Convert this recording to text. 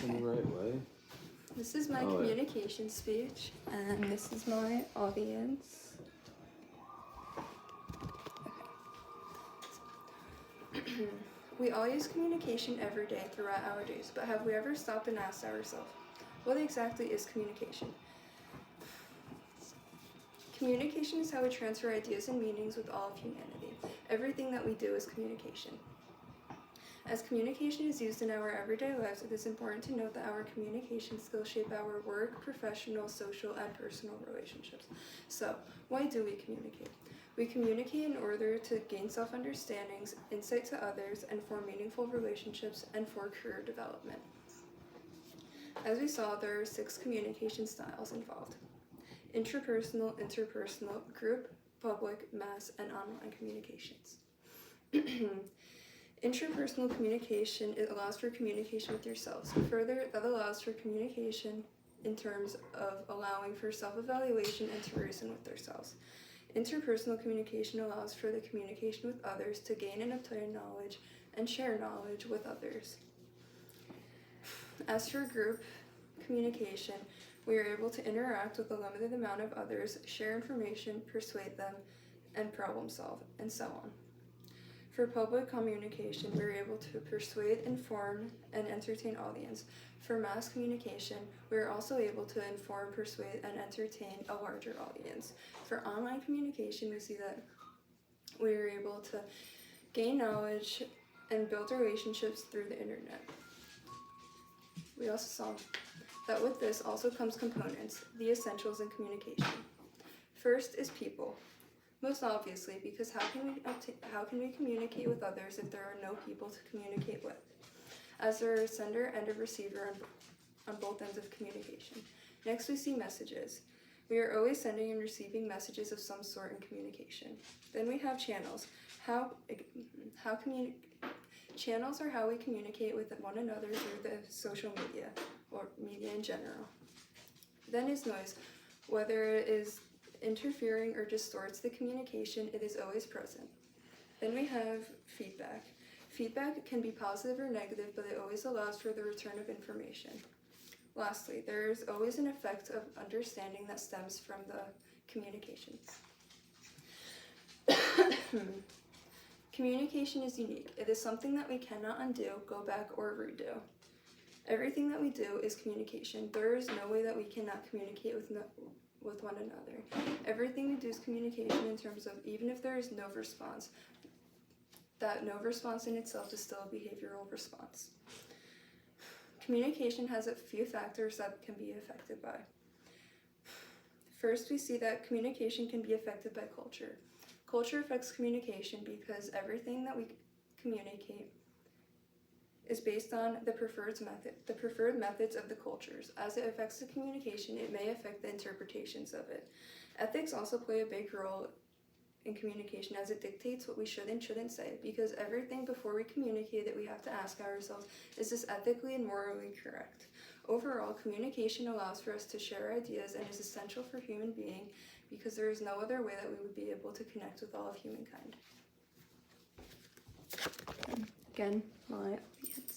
In the right way. This is my communication speech, and this is my audience. Okay. We all use communication every day throughout our days, but have we ever stopped and asked ourselves, what exactly is communication? Communication is how we transfer ideas and meanings with all of humanity. Everything that we do is communication. As communication is used in our everyday lives, it is important to note that our communication skills shape our work, professional, social, and personal relationships. So, why do we communicate? We communicate in order to gain self-understandings, insight to others, and form meaningful relationships and for career development. As we saw, there are 6 communication styles involved: intrapersonal, interpersonal, group, public, mass, and online communications. Intrapersonal communication, it allows for communication with yourselves. Further, that allows for communication in terms of allowing for self-evaluation and to reason with themselves. Interpersonal communication allows for the communication with others to gain and obtain knowledge and share knowledge with others. As for group communication, we are able to interact with a limited amount of others, share information, persuade them, and problem solve, and so on. For public communication, we are able to persuade, inform, and entertain audience. For mass communication, we are also able to inform, persuade, and entertain a larger audience. For online communication, we see that we are able to gain knowledge and build relationships through the internet. We also saw that with this also comes components, the essentials in communication. First is people. Most obviously, because how can we communicate with others if there are no people to communicate with? As there are a sender and a receiver on both ends of communication. Next, we see messages. We are always sending and receiving messages of some sort in communication. Then we have channels. Channels are how we communicate with one another through the social media, or media in general. Then is noise. Whether it is interfering or distorts the communication, it is always present. Then we have feedback. Feedback can be positive or negative, but it always allows for the return of information. Lastly, there is always an effect of understanding that stems from the communication. Communication is unique. It is something that we cannot undo, go back, or redo. Everything that we do is communication. There is no way that we cannot communicate with one another. Everything we do is communication in terms of even if there is no response, that no response in itself is still a behavioral response. Communication has a few factors that can be affected by. First, we see that communication can be affected by culture. Culture affects communication because everything that we communicate is based on the preferred methods of the cultures. As it affects the communication, it may affect the interpretations of it. Ethics also play a big role in communication as it dictates what we should and shouldn't say, because everything before we communicate that we have to ask ourselves, is this ethically and morally correct? Overall, communication allows for us to share ideas and is essential for human being because there is no other way that we would be able to connect with all of humankind. Again, my audience.